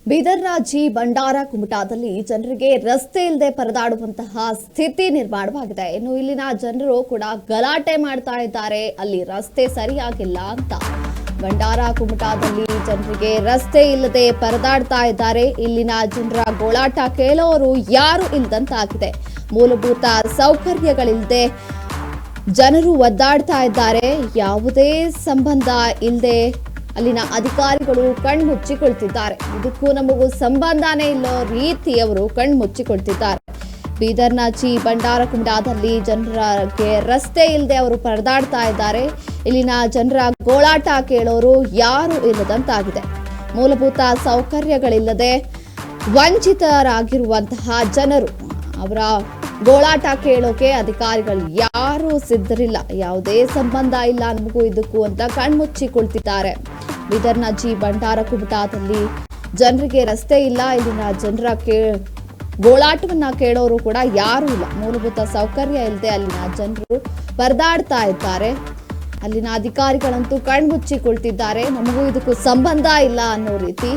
ಬೀದರ್ನ G ಬಂಡಾರ ಕುಮಟಾದಲ್ಲಿ ಜನರಿಗೆ ರಸ್ತೆ ಇಲ್ಲದೆ ಪರದಾಡುವಂತಹ ಸ್ಥಿತಿ ನಿರ್ಮಾಣವಾಗಿದೆ. ಇನ್ನು ಇಲ್ಲಿನ ಜನರು ಕೂಡ ಗಲಾಟೆ ಮಾಡ್ತಾ ಇದ್ದಾರೆ, ಅಲ್ಲಿ ರಸ್ತೆ ಸರಿಯಾಗಿಲ್ಲ ಅಂತ. ಬಂಡಾರ ಕುಮಟಾದಲ್ಲಿ ಜನರಿಗೆ ರಸ್ತೆ ಇಲ್ಲದೆ ಪರದಾಡ್ತಾ ಇದ್ದಾರೆ. ಇಲ್ಲಿನ ಜನರ ಗೋಳಾಟ ಕೇಳೋರು ಯಾರು ಇಲ್ಲದಂತಾಗಿದೆ. ಮೂಲಭೂತ ಸೌಕರ್ಯಗಳಿಲ್ಲದೆ ಜನರು ಒದ್ದಾಡ್ತಾ ಇದ್ದಾರೆ. ಯಾವುದೇ ಸಂಬಂಧ ಇಲ್ಲದೆ ಅಲ್ಲಿನ ಅಧಿಕಾರಿಗಳು ಕಣ್ಮುಚ್ಚಿಕೊಳ್ತಿದ್ದಾರೆ. ಇದಕ್ಕೂ ನಮಗೂ ಸಂಬಂಧನೇ ಇಲ್ಲೋ ರೀತಿ ಅವರು ಕಣ್ಮುಚ್ಚಿಕೊಳ್ತಿದ್ದಾರೆ. ಬೀದರ್ನ ಜಿ ಬಂಡಾರ ಕುಮಟಾದಲ್ಲಿ ಜನರಿಗೆ ರಸ್ತೆ ಇಲ್ಲದೆ ಅವರು ಪರದಾಡ್ತಾ ಇದ್ದಾರೆ. ಇಲ್ಲಿನ ಜನರ ಗೋಳಾಟ ಕೇಳೋರು ಯಾರು ಇಲ್ಲದಂತಾಗಿದೆ. ಮೂಲಭೂತ ಸೌಕರ್ಯಗಳಿಲ್ಲದೆ ವಂಚಿತರಾಗಿರುವಂತಹ ಜನರು, ಅವರ ಗೋಳಾಟ ಕೇಳೋಕೆ ಅಧಿಕಾರಿಗಳು ಯಾರು ಸಿದ್ಧರಿಲ್ಲ. ಯಾವುದೇ ಸಂಬಂಧ ಇಲ್ಲ ನಮಗೂ ಇದಕ್ಕೂ ಅಂತ ಕಣ್ಮುಚ್ಚಿಕೊಳ್ತಿದ್ದಾರೆ. ಬೀದರ್ನ ಜಿ ಬಂಡಾರ ಕುಮಟಾದಲ್ಲಿ ಜನರಿಗೆ ರಸ್ತೆ ಇಲ್ಲ. ಇಲ್ಲಿನ ಜನರ ಗೋಳಾಟವನ್ನ ಕೇಳೋರು ಕೂಡ ಯಾರು ಇಲ್ಲ. ಮೂಲಭೂತ ಸೌಕರ್ಯ ಇಲ್ಲದೆ ಅಲ್ಲಿನ ಜನರು ಪರದಾಡ್ತಾ ಇದ್ದಾರೆ. ಅಲ್ಲಿನ ಅಧಿಕಾರಿಗಳಂತೂ ಕಣ್ಮುಚ್ಚಿಕೊಳ್ತಿದ್ದಾರೆ. ನಮಗೂ ಇದಕ್ಕೂ ಸಂಬಂಧ ಇಲ್ಲ ಅನ್ನೋ ರೀತಿ,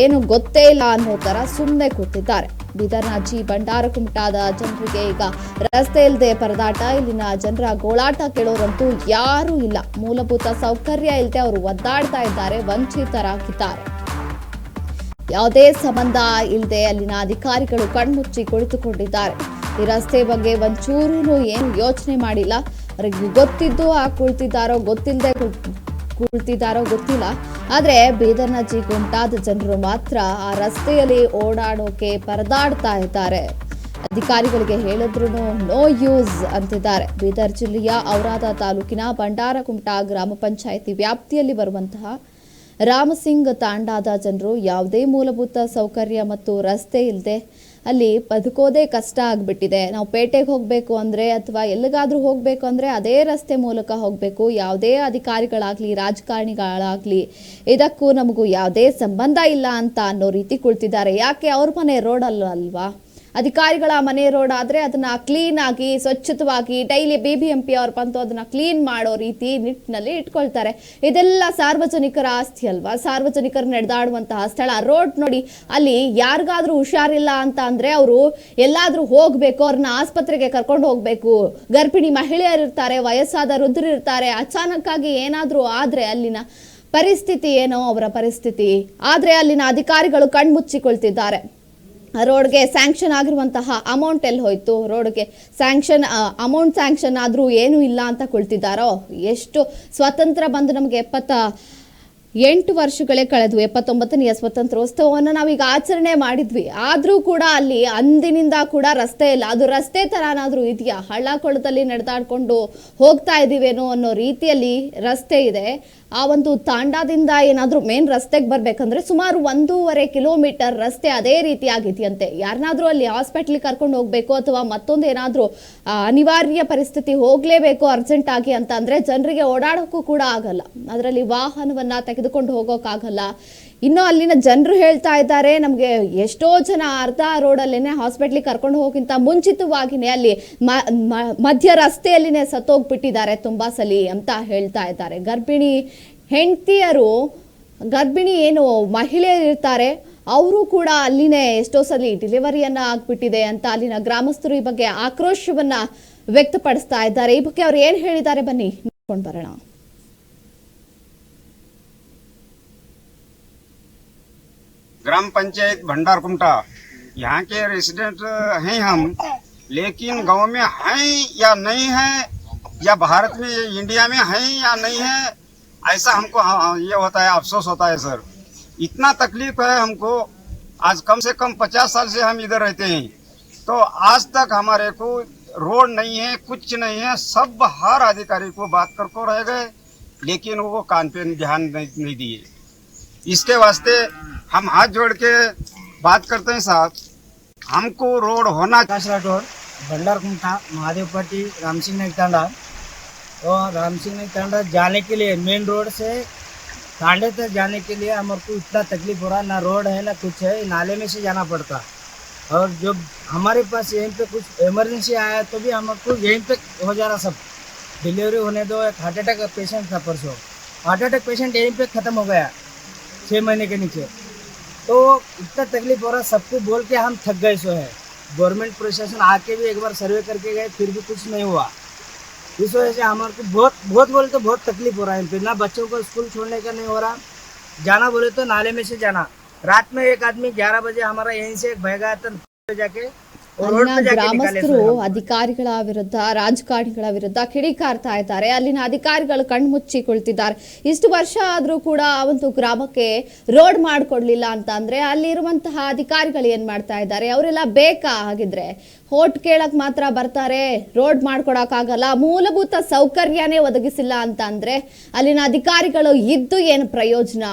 ಏನು ಗೊತ್ತೇ ಇಲ್ಲ ಅನ್ನೋ ತರ ಸುಮ್ಮನೆ ಕೂತಿದ್ದಾರೆ. ಬೀದರ್ನ ಜಿ ಬಂಡಾರ ಕುಮಟಾದ ಜನರಿಗೆ ಈಗ ರಸ್ತೆ ಇಲ್ಲದೆ ಪರದಾಟ. ಇಲ್ಲಿನ ಜನರ ಗೋಳಾಟ ಕೇಳೋರಂತೂ ಯಾರೂ ಇಲ್ಲ. ಮೂಲಭೂತ ಸೌಕರ್ಯ ಇಲ್ಲದೆ ಅವರು ಒದ್ದಾಡ್ತಾ ಇದ್ದಾರೆ, ವಂಚಿತರಾಗಿದ್ದಾರೆ. ಯಾವುದೇ ಸಂಬಂಧ ಇಲ್ಲದೆ ಅಲ್ಲಿನ ಅಧಿಕಾರಿಗಳು ಕಣ್ಮುಚ್ಚಿ ಕುಳಿತುಕೊಂಡಿದ್ದಾರೆ. ಈ ರಸ್ತೆ ಬಗ್ಗೆ ಒಂಚೂರು ಏನು ಯೋಚನೆ ಮಾಡಿಲ್ಲ. ಅವರಿಗೆ ಗೊತ್ತಿದ್ದು ಕುಳಿತಿದ್ದಾರೋ ಗೊತ್ತಿಲ್ಲದೆ ಕುಳಿತಿದ್ದಾರೋ ಗೊತ್ತಿಲ್ಲ. ಆದರೆ ಬೀದರ್ನ ಜಿ ಕುಮಟಾದ ಜನರು ಮಾತ್ರ ಆ ರಸ್ತೆಯಲ್ಲಿ ಓಡಾಡೋಕೆ ಪರದಾಡ್ತಾ ಇದ್ದಾರೆ. ಅಧಿಕಾರಿಗಳಿಗೆ ಹೇಳಿದ್ರು ನೋ ಯೂಸ್ ಅಂತಿದ್ದಾರೆ. ಬೀದರ್ ಜಿಲ್ಲೆಯ ಔರಾದ ತಾಲೂಕಿನ ಬಂಡಾರ ಕುಮಟಾ ಗ್ರಾಮ ಪಂಚಾಯಿತಿ ವ್ಯಾಪ್ತಿಯಲ್ಲಿ ಬರುವಂತಹ ರಾಮಸಿಂಗ್ ತಾಂಡಾದ ಜನರು ಯಾವುದೇ ಮೂಲಭೂತ ಸೌಕರ್ಯ ಮತ್ತು ರಸ್ತೆ ಇಲ್ಲದೆ ಅಲ್ಲಿ ಬದುಕೋದೇ ಕಷ್ಟ ಆಗಿಬಿಟ್ಟಿದೆ. ನಾವು ಪೇಟೆಗೆ ಹೋಗಬೇಕು ಅಂದರೆ ಅಥವಾ ಎಲ್ಲಿಗಾದ್ರೂ ಹೋಗಬೇಕು ಅಂದರೆ ಅದೇ ರಸ್ತೆ ಮೂಲಕ ಹೋಗಬೇಕು. ಯಾವುದೇ ಅಧಿಕಾರಿಗಳಾಗಲಿ ರಾಜಕಾರಣಿಗಳಾಗಲಿ ಇದಕ್ಕೂ ನಮಗೂ ಯಾವುದೇ ಸಂಬಂಧ ಇಲ್ಲ ಅಂತ ಅನ್ನೋ ರೀತಿ ಕುಳಿತಿದ್ದಾರೆ. ಯಾಕೆ ಅವ್ರ ಮನೆ ರೋಡ್ ಅಲ್ವಾ? ಅಧಿಕಾರಿಗಳ ಮನೆ ರೋಡ್ ಆದರೆ ಅದನ್ನ ಕ್ಲೀನ್ ಆಗಿ ಸ್ವಚ್ಛತವಾಗಿ ಡೈಲಿ BBMP ಅವ್ರು ಬಂದು ಅದನ್ನ ಕ್ಲೀನ್ ಮಾಡೋ ರೀತಿ ನಿಟ್ಟಿನಲ್ಲಿ ಇಟ್ಕೊಳ್ತಾರೆ. ಇದೆಲ್ಲ ಸಾರ್ವಜನಿಕರ ಆಸ್ತಿ ಅಲ್ವಾ? ಸಾರ್ವಜನಿಕರು ನಡೆದಾಡುವಂತಹ ಸ್ಥಳ. ರೋಡ್ ನೋಡಿ, ಅಲ್ಲಿ ಯಾರಿಗಾದ್ರೂ ಹುಷಾರಿಲ್ಲ ಅಂತ ಅಂದ್ರೆ ಅವರು ಎಲ್ಲಾದ್ರೂ ಹೋಗ್ಬೇಕು, ಅವ್ರನ್ನ ಆಸ್ಪತ್ರೆಗೆ ಕರ್ಕೊಂಡು ಹೋಗ್ಬೇಕು. ಗರ್ಭಿಣಿ ಮಹಿಳೆಯರು ಇರ್ತಾರೆ, ವಯಸ್ಸಾದ ವೃದ್ಧರು ಇರ್ತಾರೆ. ಅಚಾನಕ್ ಆಗಿ ಏನಾದ್ರೂ ಆದ್ರೆ ಅಲ್ಲಿನ ಪರಿಸ್ಥಿತಿ ಏನೋ ಅವರ ಪರಿಸ್ಥಿತಿ. ಆದ್ರೆ ಅಲ್ಲಿನ ಅಧಿಕಾರಿಗಳು ಕಣ್ಮುಚ್ಚಿಕೊಳ್ತಿದ್ದಾರೆ. ರೋಡ್ಗೆ ಸ್ಯಾಂಕ್ಷನ್ ಆಗಿರುವಂತಹ ಅಮೌಂಟ್ ಎಲ್ಲಿ ಹೋಯ್ತು? ರೋಡ್ಗೆ ಅಮೌಂಟ್ ಸ್ಯಾಂಕ್ಷನ್ ಆದ್ರೂ ಏನೂ ಇಲ್ಲ ಅಂತ ಕುಳಿತಿದ್ದಾರೋ? ಎಷ್ಟು ಸ್ವತಂತ್ರ ಬಂದು ನಮಗೆ 78 ವರ್ಷಗಳೇ ಕಳೆದು 79ನೇ ಸ್ವಾತಂತ್ರ್ಯೋತ್ಸವವನ್ನು ನಾವೀಗ ಆಚರಣೆ ಮಾಡಿದ್ವಿ. ಆದರೂ ಕೂಡ ಅಲ್ಲಿ ಅಂದಿನಿಂದ ಕೂಡ ರಸ್ತೆ ಇಲ್ಲ. ಅದು ರಸ್ತೆ ತರನಾದ್ರೂ ಇದೆಯಾ? ಹಳ್ಳ ಕೊಳ್ಳದಲ್ಲಿ ನಡೆದಾಡ್ಕೊಂಡು ಹೋಗ್ತಾ ಇದೀವೇನೋ ಅನ್ನೋ ರೀತಿಯಲ್ಲಿ ರಸ್ತೆ ಇದೆ. ಆ ಒಂದು ತಾಂಡಾದಿಂದ ಏನಾದರೂ ಮೇನ್ ರಸ್ತೆಗೆ ಬರ್ಬೇಕಂದ್ರೆ ಸುಮಾರು 1.5 ಕಿಲೋಮೀಟರ್ ರಸ್ತೆ ಅದೇ ರೀತಿಯಾಗಿದೆಯಂತೆ. ಯಾರನ್ನಾದ್ರೂ ಅಲ್ಲಿ ಹಾಸ್ಪಿಟ್ಲಿಗೆ ಕರ್ಕೊಂಡು ಹೋಗ್ಬೇಕು ಅಥವಾ ಮತ್ತೊಂದು ಏನಾದರೂ ಅನಿವಾರ್ಯ ಪರಿಸ್ಥಿತಿ ಹೋಗ್ಲೇಬೇಕು ಅರ್ಜೆಂಟ್ ಆಗಿ ಅಂತ ಅಂದ್ರೆ ಜನರಿಗೆ ಓಡಾಡೋಕ್ಕೂ ಕೂಡ ಆಗಲ್ಲ. ಅದರಲ್ಲಿ ವಾಹನವನ್ನ ತೆಗೆದುಕೊಂಡು ಹೋಗೋಕ್ಕಾಗಲ್ಲ. ಇನ್ನು ಅಲ್ಲಿನ ಜನರು ಹೇಳ್ತಾ ಇದ್ದಾರೆ, ನಮಗೆ ಎಷ್ಟೋ ಜನ ಅರ್ಧ ರೋಡಲ್ಲೇನೆ ಹಾಸ್ಪಿಟ್ಲಿಗೆ ಕರ್ಕೊಂಡು ಹೋಗಿಂತ ಮುಂಚಿತವಾಗಿನೇ ಅಲ್ಲಿ ಮಧ್ಯ ರಸ್ತೆಯಲ್ಲಿನೇ ಸತ್ತೋಗ್ಬಿಟ್ಟಿದ್ದಾರೆ ತುಂಬಾ ಸಲಿ ಅಂತ ಹೇಳ್ತಾ ಇದ್ದಾರೆ. ಗರ್ಭಿಣಿ ಏನು ಮಹಿಳೆಯರು ಇರ್ತಾರೆ, ಅವರು ಕೂಡ ಅಲ್ಲಿನೇ ಎಷ್ಟೋ ಸಲ ಡೆಲಿವರಿಯನ್ನ ಆಗ್ಬಿಟ್ಟಿದೆ ಅಂತ ಅಲ್ಲಿನ ಗ್ರಾಮಸ್ಥರು ಈ ಬಗ್ಗೆ ಆಕ್ರೋಶವನ್ನ ವ್ಯಕ್ತಪಡಿಸ್ತಾ ಇದ್ದಾರೆ. ಈ ಬಗ್ಗೆ ಅವ್ರು ಏನ್ ಹೇಳಿದ್ದಾರೆ ಬನ್ನಿ ನೋಡ್ಕೊಂಡು ಬರೋಣ. ग्राम पंचायत भंडार कुमटा, यहाँ के रेसिडेंट हैं हम, लेकिन गांव में हैं या नहीं है, या भारत में इंडिया में हैं या नहीं है, ऐसा हमको ये होता है, अफसोस होता है सर। इतना तकलीफ है हमको। आज कम से कम 50 साल से हम इधर रहते हैं, तो आज तक हमारे को रोड नहीं है, कुछ नहीं है। सब हर अधिकारी को बात कर रह गए, लेकिन वो कान पे ध्यान नहीं दिए। इसके वास्ते हम हाथ जोड़ के बात करते हैं साहब, हमको रोड होना। रोड भंडार कुमटा महादेवपट्टी रामसिंह नाइक तांडा, और रामसिंह नाइक तांडा जाने के लिए मेन रोड से तांडे तक जाने के लिए हमारे को इतना तकलीफ हो रहा है। ना रोड है ना कुछ है, नाले में से जाना पड़ता। और जब हमारे पास यहीं पे कुछ इमरजेंसी आया तो भी हमको यहीं पे हो जा रहा सब। डिलीवरी होने दो, एक हार्ट अटैक पेशेंट था परसों, हार्ट अटैक पेशेंट यहीं पे ख़त्म हो गया 6 महीने के नीचे। तो इतना तकलीफ हो रहा, सबको बोल के हम थक गए सो है। गवर्नमेंट प्रशासन आके भी एक बार सर्वे करके गए, फिर भी कुछ नहीं हुआ। इस वजह से हमारे को बहुत बोले तो बहुत तकलीफ हो रहा है। फिर ना बच्चों को स्कूल छोड़ने का नहीं हो रहा, जाना बोले तो नाले में से जाना। रात में एक आदमी 11 बजे हमारा यहीं से एक भय गया था जाके, और रोड ಅಲ್ಲಿನ पे जाके निकाले ಗ್ರಾಮಸ್ಥರು सो हम। ಅಧಿಕಾರಿಗಳ ವಿರುದ್ಧ ರಾಜಕಾರಣಿಗಳ ವಿರುದ್ಧ ಕಿಡಿಕಾರ್ತಾ ಇದ್ದಾರೆ. ಅಲ್ಲಿನ ಅಧಿಕಾರಿಗಳು ಕಣ್ಮುಚ್ಚಿಕೊಳ್ತಿದ್ದಾರೆ. ಇಷ್ಟು ವರ್ಷ ಆದ್ರೂ ಕೂಡ ಒಂದು ಗ್ರಾಮಕ್ಕೆ ರೋಡ್ ಮಾಡ್ಕೊಡ್ಲಿಲ್ಲ ಅಂತ ಅಂದ್ರೆ ಅಲ್ಲಿರುವಂತಹ ಅಧಿಕಾರಿಗಳು ಏನ್ ಮಾಡ್ತಾ ಇದ್ದಾರೆ? ಅವರೆಲ್ಲ ಬೇಕಾ? ಹಾಗಿದ್ರೆ ಹೋಟ್ ಕೇಳಕ್ ಮಾತ್ರ ಬರ್ತಾರೆ, ರೋಡ್ ಮಾಡ್ಕೊಡಕ್ ಆಗಲ್ಲ, ಮೂಲಭೂತ ಸೌಕರ್ಯನೇ ಒದಗಿಸಿಲ್ಲ ಅಂತ ಅಂದ್ರೆ ಅಲ್ಲಿನ ಅಧಿಕಾರಿಗಳು ಇದ್ದು ಏನು ಪ್ರಯೋಜನ?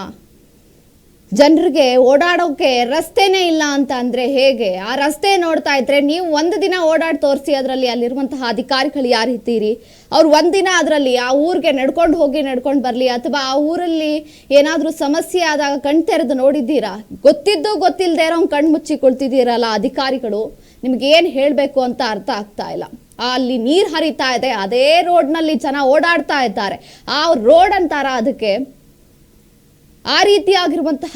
ಜನರಿಗೆ ಓಡಾಡೋಕೆ ರಸ್ತೆನೇ ಇಲ್ಲ ಅಂತ ಅಂದ್ರೆ ಹೇಗೆ? ಆ ರಸ್ತೆ ನೋಡ್ತಾ ಇದ್ರೆ ನೀವು ಒಂದು ದಿನ ಓಡಾಡಿ ತೋರಿಸಿ, ಅದರಲ್ಲಿ ಅಲ್ಲಿರುವಂತಹ ಅಧಿಕಾರಿಗಳು ಯಾರಿದ್ದೀರಿ? ಅವ್ರು ಒಂದಿನ ಅದರಲ್ಲಿ ಆ ಊರಿಗೆ ನಡ್ಕೊಂಡು ಬರಲಿ, ಅಥವಾ ಆ ಊರಲ್ಲಿ ಏನಾದರೂ ಸಮಸ್ಯೆ ಆದಾಗ ಕಣ್ ತೆರೆದು ನೋಡಿದ್ದೀರಾ? ಗೊತ್ತಿದ್ದು ಗೊತ್ತಿಲ್ಲದೆ ಇರೋ ಕಣ್ಣು ಮುಚ್ಚಿಕೊಳ್ತಿದ್ದೀರಲ್ಲ ಅಧಿಕಾರಿಗಳು. ನಿಮ್ಗೆ ಏನು ಹೇಳಬೇಕು ಅಂತ ಅರ್ಥ ಆಗ್ತಾ ಇಲ್ಲ. ಅಲ್ಲಿ ನೀರು ಹರಿತಾ ಇದೆ, ಅದೇ ರೋಡ್ನಲ್ಲಿ ಜನ ಓಡಾಡ್ತಾ ಇದ್ದಾರೆ. ಆ ರೋಡ್ ಅಂತಾರ ಅದಕ್ಕೆ? ಆ ರೀತಿಯಾಗಿರುವಂತಹ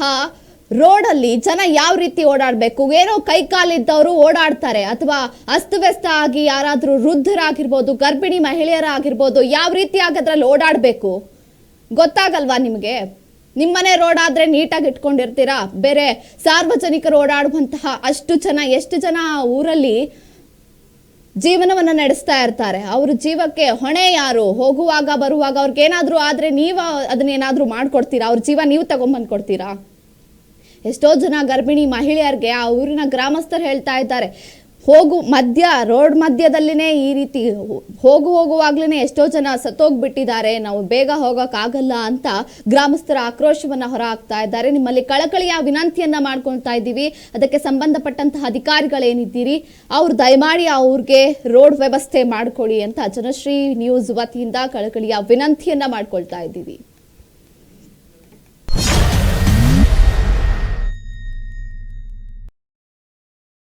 ರೋಡಲ್ಲಿ ಜನ ಯಾವ ರೀತಿ ಓಡಾಡಬೇಕು? ಏನೋ ಕೈಕಾಲಿದ್ದವರು ಓಡಾಡ್ತಾರೆ, ಅಥವಾ ಅಸ್ತವ್ಯಸ್ತ ಆಗಿ ಯಾರಾದರೂ ವೃದ್ಧರಾಗಿರ್ಬೋದು, ಗರ್ಭಿಣಿ ಮಹಿಳೆಯರಾಗಿರ್ಬೋದು, ಯಾವ ರೀತಿಯಾಗಿ ಅದರಲ್ಲಿ ಓಡಾಡಬೇಕು ಗೊತ್ತಾಗಲ್ವಾ ನಿಮಗೆ? ನಿಮ್ಮನೆ ರೋಡ್ ಆದರೆ ನೀಟಾಗಿ ಇಟ್ಕೊಂಡಿರ್ತೀರಾ? ಬೇರೆ ಸಾರ್ವಜನಿಕರು ಓಡಾಡುವಂತಹ ಅಷ್ಟು ಜನ, ಎಷ್ಟು ಜನ ಊರಲ್ಲಿ ಜೀವನವನ್ನು ನಡೆಸ್ತಾ ಇರ್ತಾರೆ. ಅವ್ರ ಜೀವಕ್ಕೆ ಹೊಣೆ ಯಾರು? ಹೋಗುವಾಗ ಬರುವಾಗ ಅವ್ರಿಗೇನಾದರೂ ಆದರೆ ನೀವು ಅದನ್ನೇನಾದರೂ ಮಾಡ್ಕೊಡ್ತೀರಾ? ಅವ್ರ ಜೀವ ನೀವು ತಗೊಂಬಂದು ಕೊಡ್ತೀರಾ? ಎಷ್ಟೋ ಜನ ಗರ್ಭಿಣಿ ಮಹಿಳೆಯರಿಗೆ ಆ ಊರಿನ ಗ್ರಾಮಸ್ಥರು ಹೇಳ್ತಾ ಇದ್ದಾರೆ, ರೋಡ್ ಮಧ್ಯದಲ್ಲಿನೇ ಈ ರೀತಿ ಹೋಗುವಾಗ್ಲೇ ಎಷ್ಟೋ ಜನ ಸತ್ತೋಗ್ಬಿಟ್ಟಿದ್ದಾರೆ, ನಾವು ಬೇಗ ಹೋಗೋಕ್ಕಾಗಲ್ಲ ಅಂತ ಗ್ರಾಮಸ್ಥರ ಆಕ್ರೋಶವನ್ನ ಹೊರ ಹಾಕ್ತಾ ಇದ್ದಾರೆ. ನಿಮ್ಮಲ್ಲಿ ಕಳಕಳಿಯ ವಿನಂತಿಯನ್ನ ಮಾಡ್ಕೊಳ್ತಾ ಇದ್ದೀವಿ. ಅದಕ್ಕೆ ಸಂಬಂಧಪಟ್ಟಂತಹ ಅಧಿಕಾರಿಗಳೇನಿದ್ದೀರಿ ಅವ್ರು ದಯಮಾಡಿ ಆ ಊರಿಗೆ ರೋಡ್ ವ್ಯವಸ್ಥೆ ಮಾಡ್ಕೊಳ್ಳಿ ಅಂತ ಜನಶ್ರೀ ನ್ಯೂಸ್ ವತಿಯಿಂದ ಕಳಕಳಿಯ ವಿನಂತಿಯನ್ನ ಮಾಡ್ಕೊಳ್ತಾ ಇದ್ದೀವಿ.